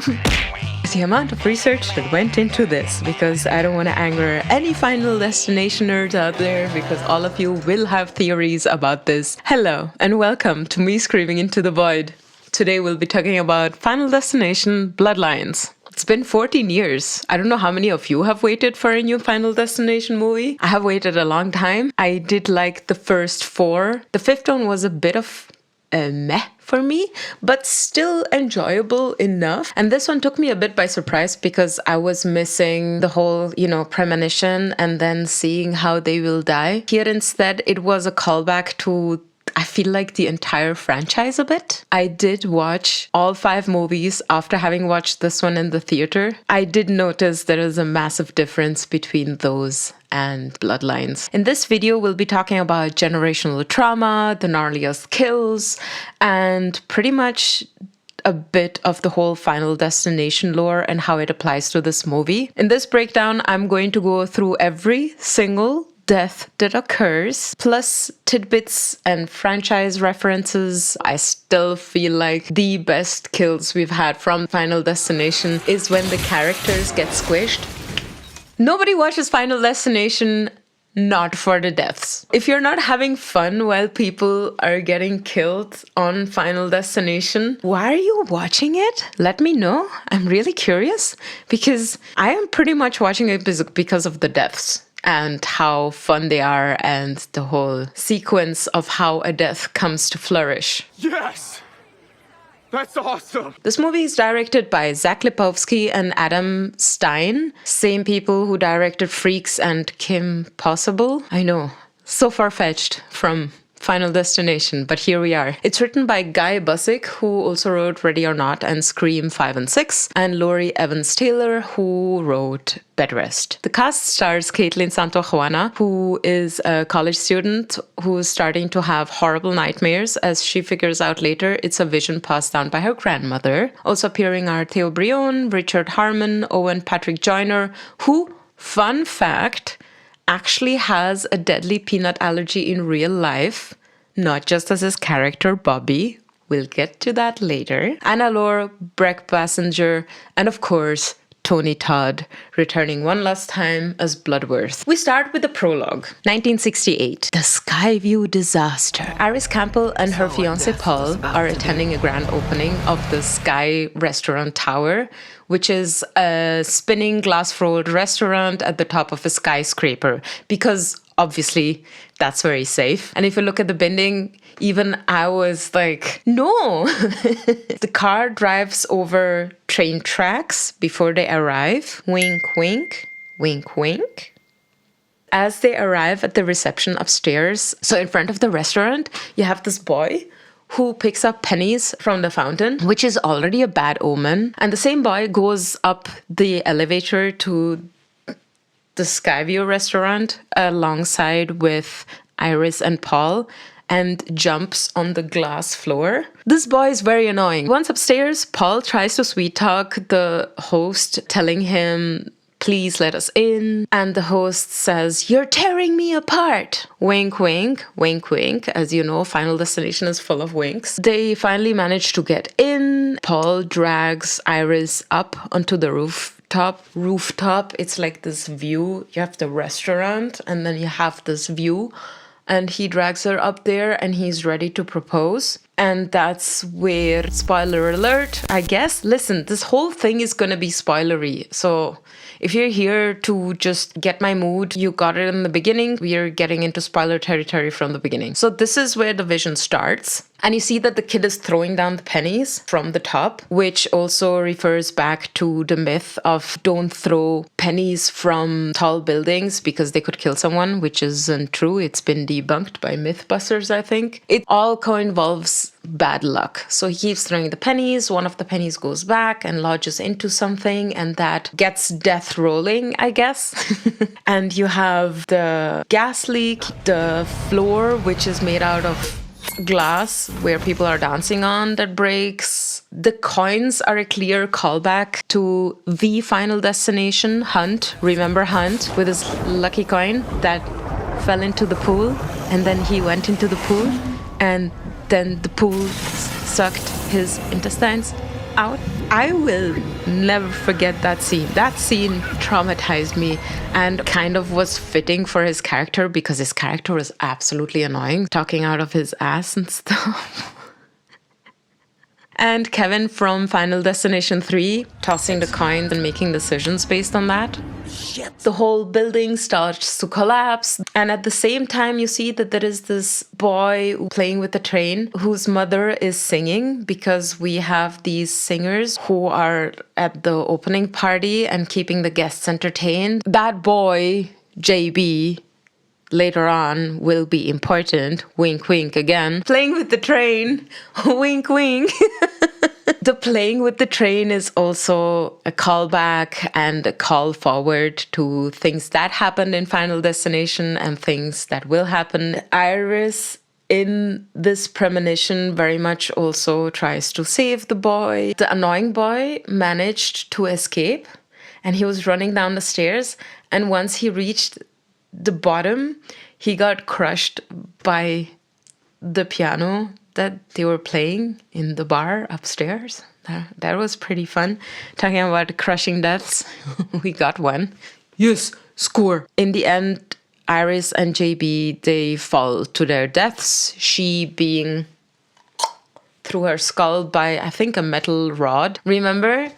The amount of research that went into this, because I don't want to anger any Final Destination nerds out there, because all of you will have theories about this. Hello, and welcome to me screaming into the void. Today we'll be talking about Final Destination Bloodlines. It's been 14 years. I don't know how many of you have waited for a new Final Destination movie. I have waited a long time. I did like the first 4. The 5th one was a bit of meh for me, but still enjoyable enough. And this one took me a bit by surprise because I was missing the whole, premonition and then seeing how they will die. Here instead, it was a callback to, I feel like, the entire franchise a bit. I did watch all 5 movies after having watched this one in the theater. I did notice there is a massive difference between those and Bloodlines. In this video, we'll be talking about generational trauma, the gnarliest kills, and pretty much a bit of the whole Final Destination lore and how it applies to this movie. In this breakdown, I'm going to go through every single death that occurs, plus tidbits and franchise references. I still feel like the best kills we've had from Final Destination is when the characters get squished. Nobody watches Final Destination not for the deaths. If you're not having fun while people are getting killed on Final Destination, why are you watching it? Let me know. I'm really curious, because I am pretty much watching it because of the deaths and how fun they are and the whole sequence of how a death comes to flourish. Yes! That's awesome! This movie is directed by Zach Lipovsky and Adam Stein, same people who directed Freaks and Kim Possible. I know, so far-fetched from Final Destination, but here we are. It's written by Guy Busick, who also wrote Ready or Not and Scream 5 and 6, and Laurie Evans-Taylor, who wrote Bed Rest. The cast stars Caitlin Santajuana, who is a college student who's starting to have horrible nightmares. As she figures out later, it's a vision passed down by her grandmother. Also appearing are Theo Brion, Richard Harmon, Owen Patrick Joyner, who, fun fact, actually has a deadly peanut allergy in real life, not just as his character Bobby. We'll get to that later. Anna Laure, Breck Passenger, and of course, Tony Todd, returning one last time as Bloodworth. We start with the prologue. 1968. The Skyview disaster. Iris Campbell and her fiancé Paul are attending a grand opening of the Sky Restaurant Tower, which is a spinning glass-rolled restaurant at the top of a skyscraper, because obviously that's very safe. And if you look at the building, even I was like, no! The car drives over train tracks before they arrive. Wink, wink. Wink, wink. As they arrive at the reception upstairs, so in front of the restaurant, you have this boy who picks up pennies from the fountain, which is already a bad omen. And the same boy goes up the elevator to the Skyview restaurant alongside with Iris and Paul and jumps on the glass floor. This boy is very annoying. Once upstairs, Paul tries to sweet talk the host, telling him, please let us in. And the host says, you're tearing me apart. Wink, wink, wink, wink. As you know, Final Destination is full of winks. They finally manage to get in. Paul drags Iris up onto the rooftop. It's like this view. You have the restaurant and then you have this view. And he drags her up there and he's ready to propose. And that's where, spoiler alert, I guess. Listen, this whole thing is gonna be spoilery. So if you're here to just get my mood, you got it in the beginning. We are getting into spoiler territory from the beginning. So this is where the vision starts. And you see that the kid is throwing down the pennies from the top, which also refers back to the myth of don't throw pennies from tall buildings because they could kill someone, which isn't true. It's been debunked by Mythbusters, I think. It all co-involves bad luck. So he keeps throwing the pennies. One of the pennies goes back and lodges into something, and that gets death rolling, I guess. And you have the gas leak, the floor, which is made out of glass where people are dancing on, that breaks. The coins are a clear callback to the Final Destination, Hunt. Remember Hunt with his lucky coin that fell into the pool, and then he went into the pool and then the pool sucked his intestines. out. I will never forget that scene. That scene traumatized me and kind of was fitting for his character because his character was absolutely annoying, talking out of his ass and stuff. And Kevin from Final Destination 3 tossing the coins and making decisions based on that. The whole building starts to collapse. And at the same time, you see that there is this boy playing with the train whose mother is singing, because we have these singers who are at the opening party and keeping the guests entertained. That boy, JB, later on will be important. Wink, wink again. Playing with the train. Wink, wink. The playing with the train is also a callback and a call forward to things that happened in Final Destination and things that will happen. Iris in this premonition very much also tries to save the boy. The annoying boy managed to escape and he was running down the stairs, and once he reached the bottom, he got crushed by the piano that they were playing in the bar upstairs. That was pretty fun. Talking about crushing deaths, we got one. Yes, score. In the end, Iris and JB, they fall to their deaths. She being through her skull by, I think, a metal rod. Remember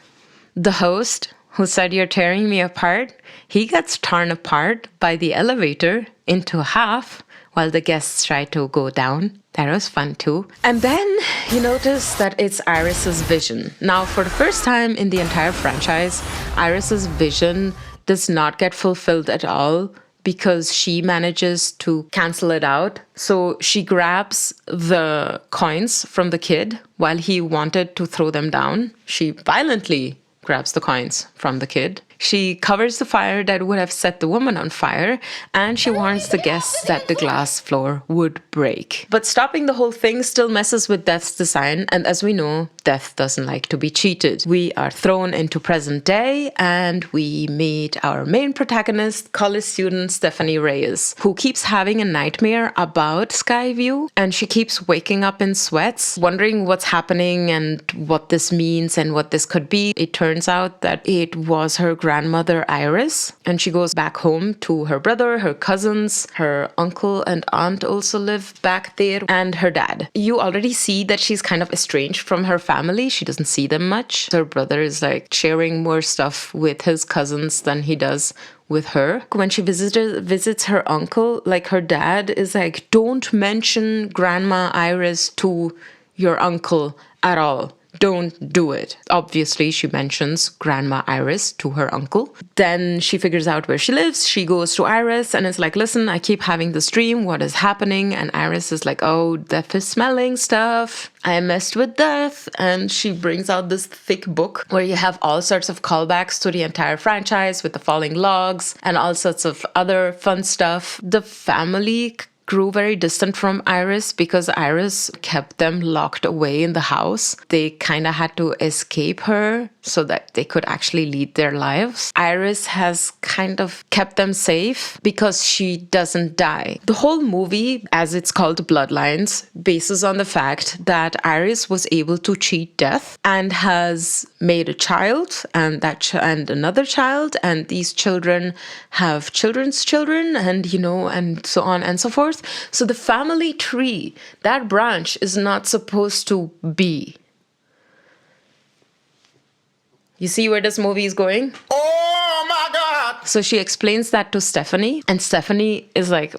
the host who said, "You're tearing me apart"? He gets torn apart by the elevator into half while the guests try to go down. That was fun too. And then you notice that it's Iris's vision. Now, for the first time in the entire franchise, Iris's vision does not get fulfilled at all because she manages to cancel it out. So she grabs the coins from the kid while he wanted to throw them down. She violently grabs the coins from the kid. She covers the fire that would have set the woman on fire, and she warns the guests that the glass floor would break. But stopping the whole thing still messes with Death's design, and as we know, Death doesn't like to be cheated. We are thrown into present day, and we meet our main protagonist, college student Stephanie Reyes, who keeps having a nightmare about Skyview, and she keeps waking up in sweats, wondering what's happening and what this means and what this could be. It turns out that it was her grandmother Iris, and she goes back home to her brother, her cousins, her uncle and aunt also live back there, and her dad. You already see that she's kind of estranged from her family. She doesn't see them much. Her brother is like sharing more stuff with his cousins than he does with her. When she visits her uncle, like her dad is like, "Don't mention Grandma Iris to your uncle at all. Don't do it." Obviously, she mentions Grandma Iris to her uncle. Then she figures out where she lives. She goes to Iris and is like, "Listen, I keep having this dream. What is happening?" And Iris is like, "Oh, Death is smelling stuff. I messed with Death." And she brings out this thick book where you have all sorts of callbacks to the entire franchise with the falling logs and all sorts of other fun stuff. The family grew very distant from Iris because Iris kept them locked away in the house. They kind of had to escape her so that they could actually lead their lives. Iris has kind of kept them safe because she doesn't die. The whole movie, as it's called Bloodlines, bases on the fact that Iris was able to cheat Death and has made a child and and another child, and these children have children's children, and and so on and so forth. So the family tree, that branch is not supposed to be. You see where this movie is going? Oh my God! So she explains that to Stephanie, and Stephanie is like,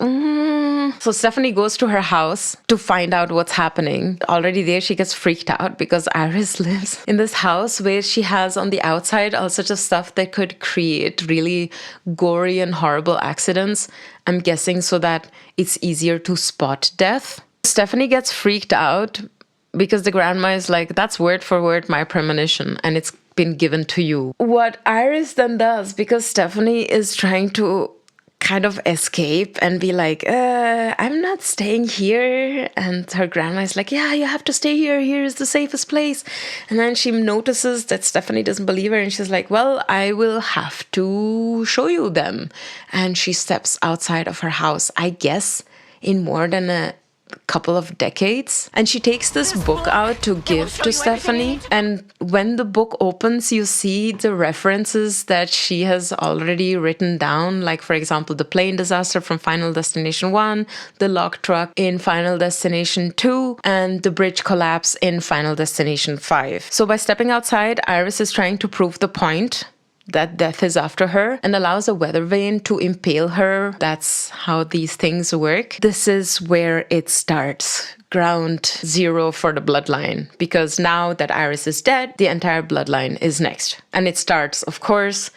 So Stephanie goes to her house to find out what's happening. Already there, she gets freaked out because Iris lives in this house where she has on the outside all sorts of stuff that could create really gory and horrible accidents. I'm guessing so that it's easier to spot Death. Stephanie gets freaked out because the grandma is like, "That's word for word my premonition, and it's been given to you." What Iris then does, because Stephanie is trying to kind of escape and be like, "I'm not staying here." And her grandma is like, "Yeah, you have to stay here. Here is the safest place." And then she notices that Stephanie doesn't believe her. And she's like, "Well, I will have to show you them." And she steps outside of her house, I guess, in more than a couple of decades. And she takes this book out to give to Stephanie. And when the book opens, you see the references that she has already written down. Like, for example, the plane disaster from Final Destination 1, the log truck in Final Destination 2, and the bridge collapse in Final Destination 5. So by stepping outside, Iris is trying to prove the point that death is after her and allows a weather vane to impale her. That's how these things work. This is where it starts. Ground zero for the bloodline. Because now that Iris is dead, the entire bloodline is next. And it starts, of course,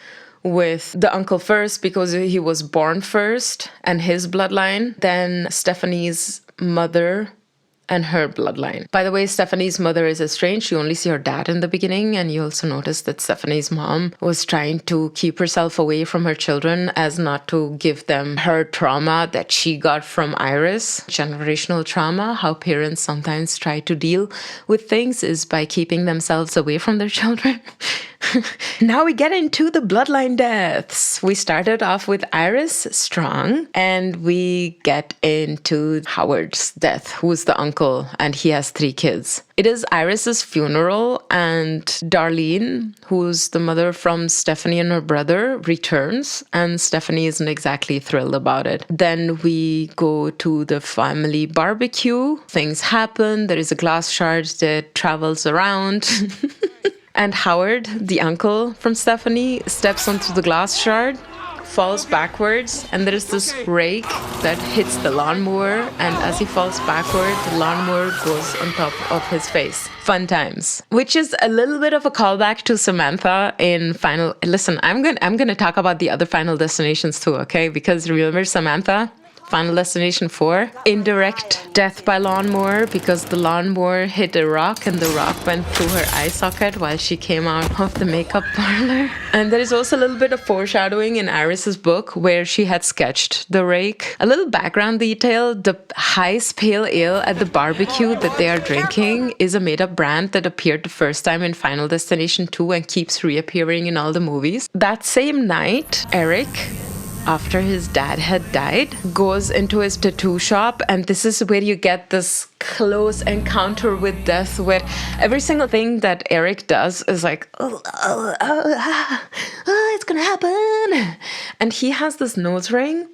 with the uncle first because he was born first and his bloodline. Then Stephanie's mother and her bloodline. By the way, Stephanie's mother is estranged. You only see her dad in the beginning, and you also notice that Stephanie's mom was trying to keep herself away from her children as not to give them her trauma that she got from Iris. Generational trauma, how parents sometimes try to deal with things is by keeping themselves away from their children. Now we get into the bloodline deaths. We started off with Iris Strong, and we get into Howard's death, who's the uncle, and he has 3 kids. It is Iris's funeral, and Darlene, who's the mother from Stephanie and her brother, returns, and Stephanie isn't exactly thrilled about it. Then we go to the family barbecue. Things happen. There is a glass shard that travels around. And Howard, the uncle from Stephanie, steps onto the glass shard, falls backwards, and there's this rake that hits the lawnmower, and as he falls backward, the lawnmower goes on top of his face. Fun times. Which is a little bit of a callback to Samantha in Final... Listen, I'm gonna talk about the other Final Destinations too, okay? Because remember Samantha? Final Destination 4, indirect death by lawnmower because the lawnmower hit a rock and the rock went through her eye socket while she came out of the makeup parlor. And there is also a little bit of foreshadowing in Iris's book where she had sketched the rake. A little background detail, the Heist Pale Ale at the barbecue that they are drinking is a made-up brand that appeared the first time in Final Destination 2 and keeps reappearing in all the movies. That same night, Eric, after his dad had died, goes into his tattoo shop, and this is where you get this close encounter with death where every single thing that Eric does is like, it's gonna happen. And he has this nose ring,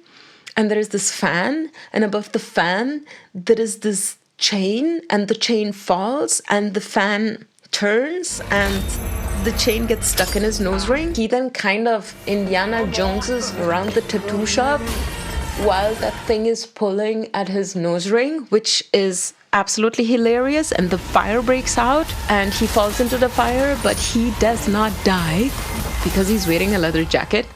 and there is this fan, and above the fan there is this chain, and the chain falls, and the fan turns, and the chain gets stuck in his nose ring. He then kind of Indiana Joneses around the tattoo shop while that thing is pulling at his nose ring, which is absolutely hilarious. And the fire breaks out and he falls into the fire, but he does not die because he's wearing a leather jacket.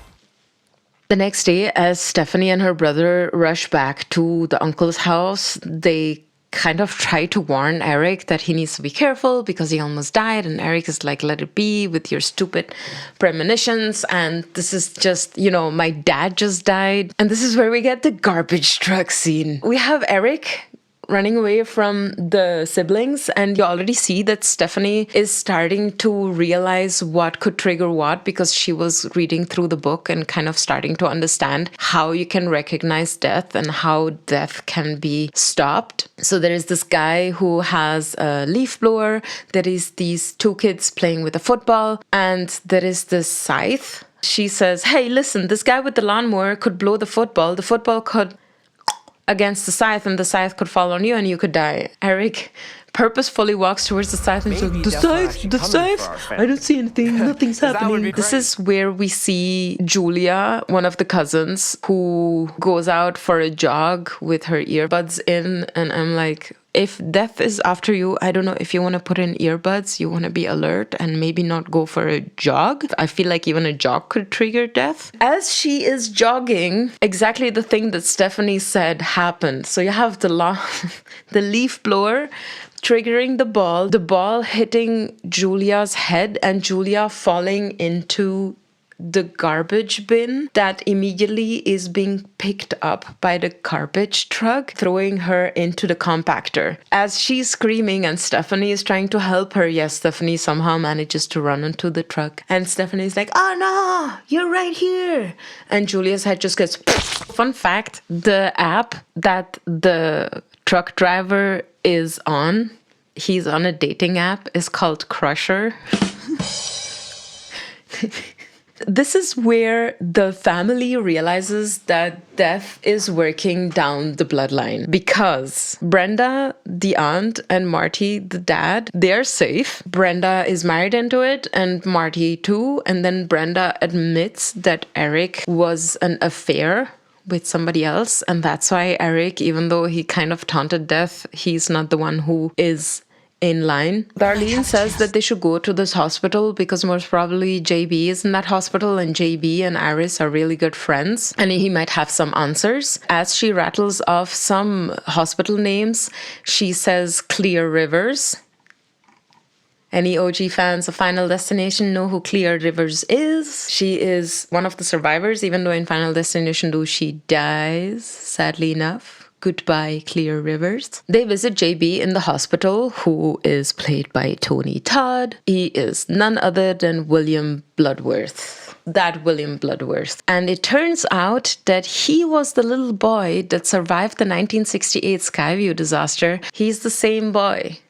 The next day, as Stephanie and her brother rush back to the uncle's house, they kind of try to warn Eric that he needs to be careful because he almost died, and Eric is like, let it be with your stupid premonitions, and this is just, my dad just died. And this is where we get the garbage truck scene. We have Eric running away from the siblings, and you already see that Stephanie is starting to realize what could trigger what because she was reading through the book and kind of starting to understand how you can recognize death and how death can be stopped. So there is this guy who has a leaf blower, there is these 2 kids playing with a football, and there is this scythe. She says, hey, listen, this guy with the lawnmower could blow the football could against the scythe, and the scythe could fall on you and you could die. Eric purposefully walks towards the scythe and says, the scythe, I don't see anything, nothing's happening. This is where we see Julia, one of the cousins, who goes out for a jog with her earbuds in, and I'm like, if death is after you, I don't know, if you want to put in earbuds, you want to be alert and maybe not go for a jog. I feel like even a jog could trigger death. As she is jogging, exactly the thing that Stephanie said happened. So you have the leaf blower triggering the ball hitting Julia's head, and Julia falling into the garbage bin that immediately is being picked up by the garbage truck, throwing her into the compactor. As she's screaming and Stephanie is trying to help her, yes, Stephanie somehow manages to run into the truck. And Stephanie's like, oh no, you're right here. And Julia's head just gets... Fun fact, the app that the truck driver is on, he's on a dating app, is called Crusher. This is where the family realizes that death is working down the bloodline, because Brenda, the aunt, and Marty, the dad, they're safe. Brenda is married into it, and Marty too. And then Brenda admits that Eric was an affair with somebody else. And that's why Eric, even though he kind of taunted death, he's not the one who is in line. Darlene says that they should go to this hospital because most probably JB is in that hospital, and JB and Iris are really good friends and he might have some answers. As she rattles off some hospital names, she says Clear Rivers. Any OG fans of Final Destination know who Clear Rivers is. She is one of the survivors, even though in Final Destination 2 she dies, sadly enough. Goodbye, Clear Rivers. They visit JB in the hospital, who is played by Tony Todd. He is none other than William Bloodworth. That William Bloodworth. And it turns out that he was the little boy that survived the 1968 Skyview disaster. He's the same boy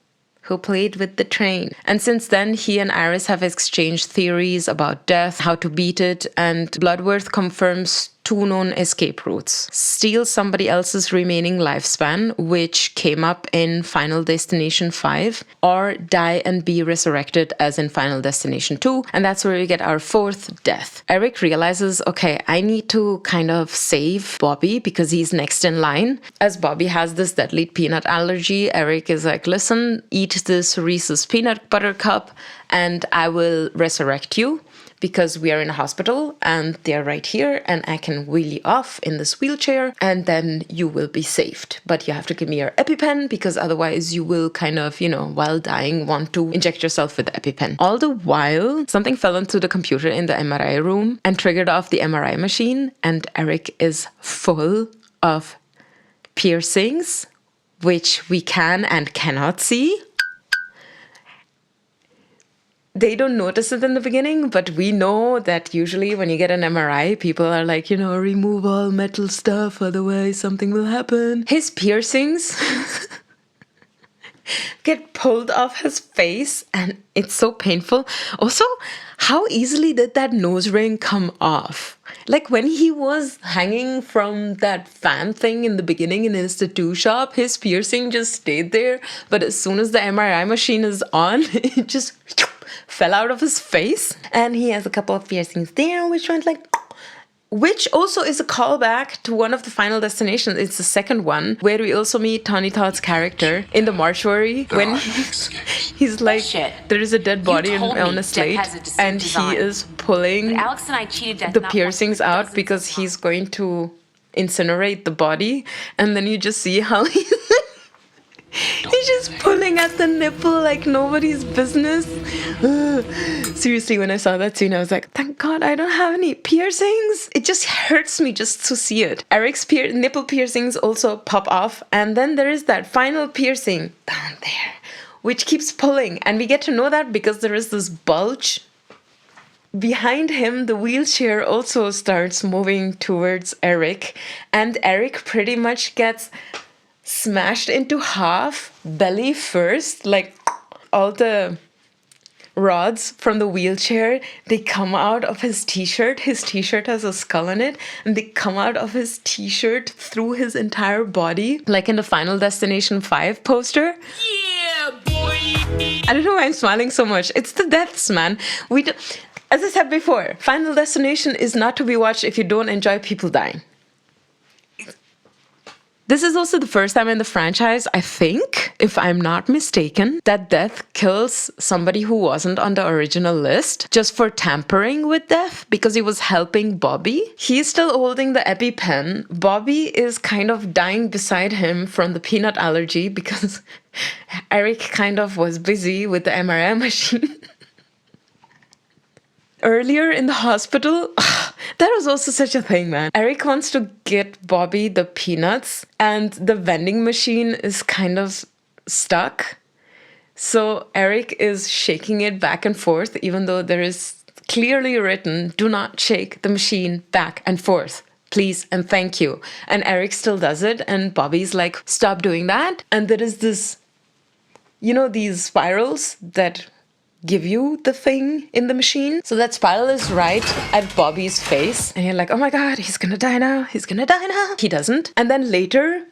who played with the train. And since then, he and Iris have exchanged theories about death, how to beat it, and Bloodworth confirms two known escape routes. Steal somebody else's remaining lifespan, which came up in Final Destination 5, or die and be resurrected as in Final Destination 2. And that's where we get our fourth death. Eric realizes, okay, I need to kind of save Bobby because he's next in line. As Bobby has this deadly peanut allergy, Eric is like, listen, eat this Reese's peanut butter cup and I will resurrect you, because we are in a hospital and they're right here and I can wheel you off in this wheelchair and then you will be saved. But you have to give me your EpiPen because otherwise you will kind of, while dying, want to inject yourself with the EpiPen. All the while, something fell into the computer in the MRI room and triggered off the MRI machine, and Eric is full of piercings, which we can and cannot see. They don't notice it in the beginning, but we know that usually when you get an MRI, people are like, remove all metal stuff, otherwise something will happen. His piercings get pulled off his face and it's so painful. Also, how easily did that nose ring come off? Like when he was hanging from that fan thing in the beginning in his tattoo shop, his piercing just stayed there. But as soon as the MRI machine is on, it just fell out of his face. And he has a couple of piercings there, which also is a callback to one of the Final Destinations. It's the second one, where we also meet Tony Todd's character in the mortuary when he's like, there is a dead body on a slate, and he is pulling the piercings out because he's going to incinerate the body. And then you just see how he's just pulling at the nipple like nobody's business. Seriously, when I saw that scene, I was like, thank God I don't have any piercings. It just hurts me just to see it. Eric's nipple piercings also pop off. And then there is that final piercing down there, which keeps pulling. And we get to know that because there is this bulge. Behind him, the wheelchair also starts moving towards Eric. And Eric pretty much gets smashed into half, belly first, like all the rods from the wheelchair, they come out of his t-shirt. His t-shirt has a skull on it, and they come out of his t-shirt through his entire body, like in the Final Destination 5 poster. Yeah, boy! I don't know why I'm smiling so much. It's the deaths, man. As I said before, Final Destination is not to be watched if you don't enjoy people dying. This is also the first time in the franchise, I think, if I'm not mistaken, that Death kills somebody who wasn't on the original list just for tampering with Death because he was helping Bobby. He's still holding the EpiPen. Bobby is kind of dying beside him from the peanut allergy because Eric kind of was busy with the MRI machine. Earlier in the hospital, that was also such a thing, man. Eric wants to get Bobby the peanuts, and the vending machine is kind of stuck. So Eric is shaking it back and forth, even though there is clearly written, do not shake the machine back and forth, please and thank you. And Eric still does it, and Bobby's like, stop doing that. And there is this, these spirals that give you the thing in the machine. So that spiral is right at Bobby's face. And you're like, oh my God, he's gonna die now. He's gonna die now. He doesn't. And then later,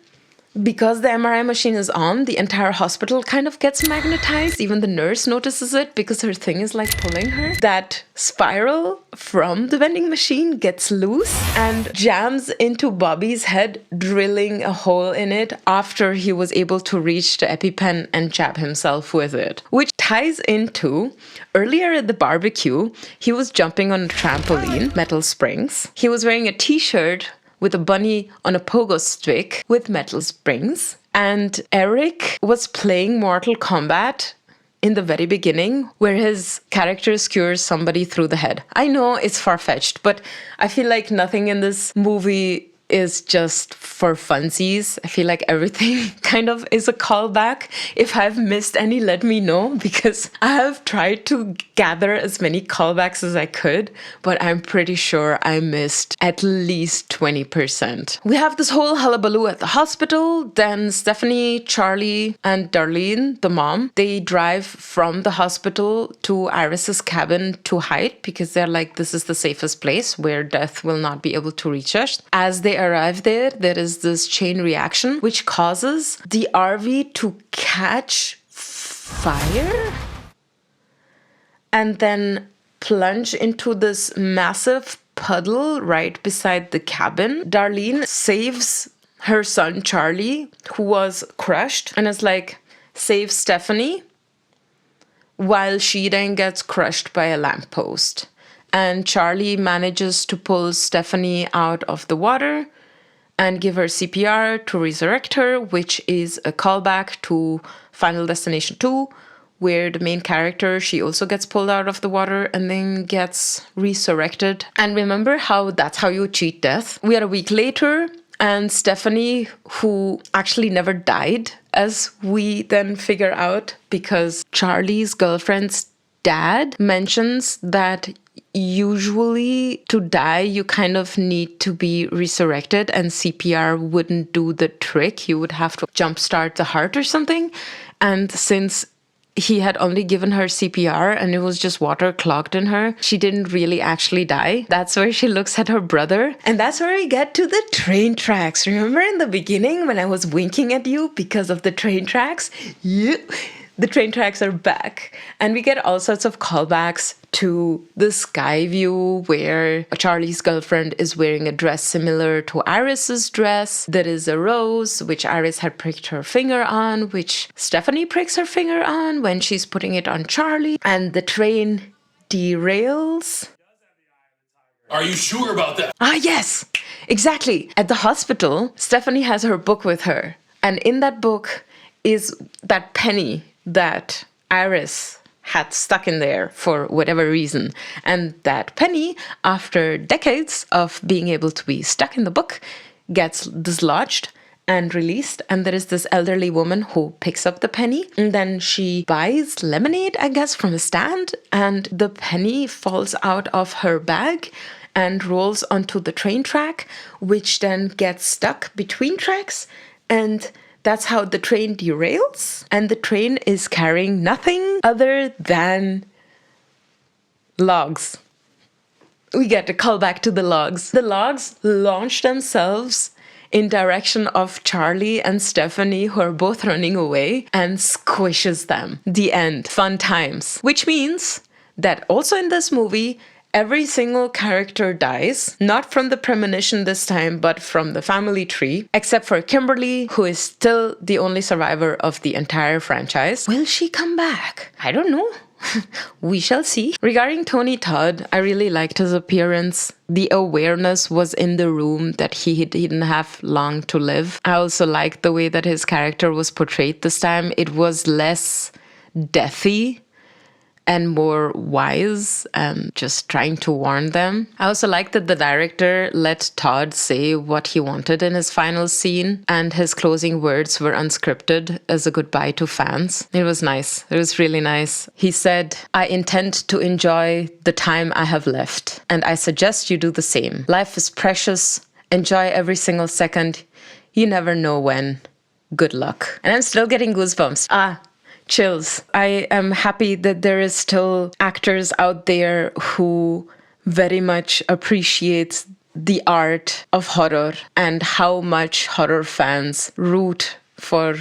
because the MRI machine is on, the entire hospital kind of gets magnetized. Even the nurse notices it because her thing is like pulling her. That spiral from the vending machine gets loose and jams into Bobby's head, drilling a hole in it after he was able to reach the EpiPen and jab himself with it. Which ties into earlier at the barbecue, he was jumping on a trampoline, metal springs. He was wearing a t-shirt with a bunny on a pogo stick with metal springs. And Eric was playing Mortal Kombat in the very beginning, where his character skewers somebody through the head. I know it's far-fetched, but I feel like nothing in this movie is just for funsies. I feel like everything kind of is a callback. If I've missed any, let me know, because I have tried to gather as many callbacks as I could, but I'm pretty sure I missed at least 20%. We have this whole hullabaloo at the hospital. Then Stephanie, Charlie, and Darlene, the mom, they drive from the hospital to Iris's cabin to hide because they're like, this is the safest place where death will not be able to reach us. As they arrive there, there is this chain reaction which causes the RV to catch fire and then plunge into this massive puddle right beside the cabin. Darlene saves her son Charlie, who was crushed, and is like, save Stephanie, while she then gets crushed by a lamppost. And Charlie manages to pull Stephanie out of the water and give her CPR to resurrect her, which is a callback to Final Destination 2, where the main character, she also gets pulled out of the water and then gets resurrected. And remember how that's how you cheat death? We are a week later, and Stephanie, who actually never died, as we then figure out, because Charlie's girlfriend's dad mentions that usually to die you kind of need to be resurrected, and CPR wouldn't do the trick. You would have to jumpstart the heart or something. And since he had only given her CPR and it was just water clogged in her, she didn't really actually die. That's where she looks at her brother. And that's where we get to the train tracks. Remember in the beginning when I was winking at you because of the train tracks? Yeah. The train tracks are back, and we get all sorts of callbacks to the sky view where Charlie's girlfriend is wearing a dress similar to Iris's dress. There is a rose, which Iris had pricked her finger on, which Stephanie pricks her finger on when she's putting it on Charlie. And the train derails. Are you sure about that? Ah, yes, exactly. At the hospital, Stephanie has her book with her, and in that book is that penny that Iris had stuck in there for whatever reason. And that penny, after decades of being able to be stuck in the book, gets dislodged and released. And there is this elderly woman who picks up the penny, and then she buys lemonade, I guess, from a stand, and the penny falls out of her bag and rolls onto the train track, which then gets stuck between tracks, and that's how the train derails. And the train is carrying nothing other than logs. We get a callback to the logs. The logs launch themselves in direction of Charlie and Stephanie, who are both running away, and squishes them. The end. Fun times. Which means that also in this movie, every single character dies, not from the premonition this time, but from the family tree, except for Kimberly, who is still the only survivor of the entire franchise. Will she come back? I don't know. We shall see. Regarding Tony Todd, I really liked his appearance. The awareness was in the room that he didn't have long to live. I also liked the way that his character was portrayed this time. It was less deathy and more wise and just trying to warn them. I also like that the director let Todd say what he wanted in his final scene, and his closing words were unscripted as a goodbye to fans. It was nice. It was really nice. He said, "I intend to enjoy the time I have left, and I suggest you do the same. Life is precious. Enjoy every single second. You never know when. Good luck." And I'm still getting goosebumps. Chills. I am happy that there is still actors out there who very much appreciate the art of horror and how much horror fans root for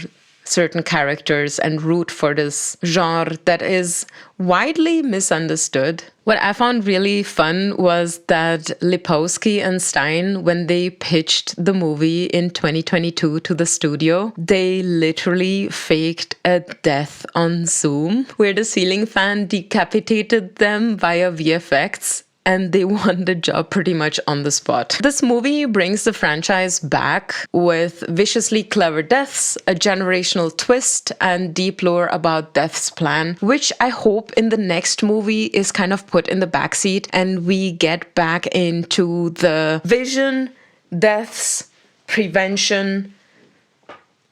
certain characters and root for this genre that is widely misunderstood. What I found really fun was that Lipowski and Stein, when they pitched the movie in 2022 to the studio, they literally faked a death on Zoom where the ceiling fan decapitated them via VFX. And they won the job pretty much on the spot. This movie brings the franchise back with viciously clever deaths, a generational twist, and deep lore about Death's plan, which I hope in the next movie is kind of put in the backseat and we get back into the vision, deaths, prevention,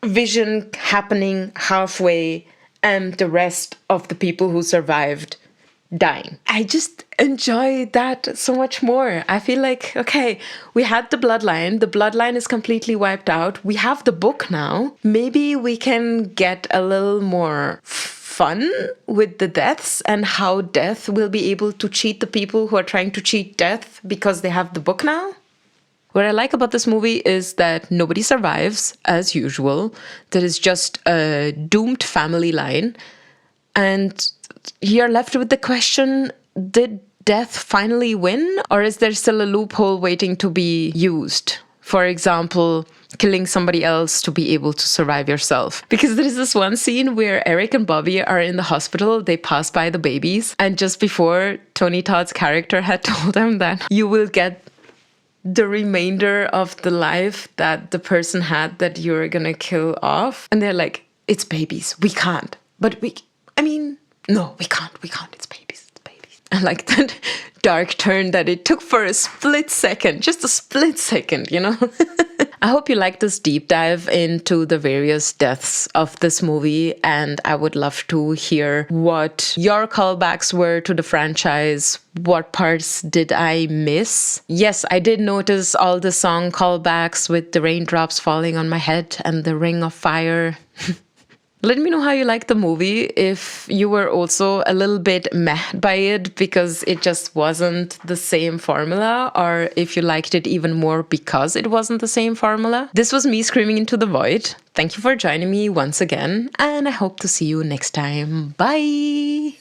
vision happening halfway, and the rest of the people who survived dying. I just enjoy that so much more. I feel like, okay, we had the bloodline. The bloodline is completely wiped out. We have the book now. Maybe we can get a little more fun with the deaths and how death will be able to cheat the people who are trying to cheat death because they have the book now. What I like about this movie is that nobody survives, as usual. There is just a doomed family line. And you're left with the question, did death finally win? Or is there still a loophole waiting to be used? For example, killing somebody else to be able to survive yourself. Because there is this one scene where Eric and Bobby are in the hospital, they pass by the babies, and just before, Tony Todd's character had told them that you will get the remainder of the life that the person had that you're gonna kill off. And they're like, it's babies, we can't. But no, we can't, it's babies. I like that dark turn that it took for a split second, just a split second, you know? I hope you like this deep dive into the various deaths of this movie, and I would love to hear what your callbacks were to the franchise. What parts did I miss? Yes, I did notice all the song callbacks with the raindrops falling on my head and the ring of fire. Let me know how you liked the movie, if you were also a little bit meh by it because it just wasn't the same formula, or if you liked it even more because it wasn't the same formula. This was me screaming into the void. Thank you for joining me once again, and I hope to see you next time. Bye!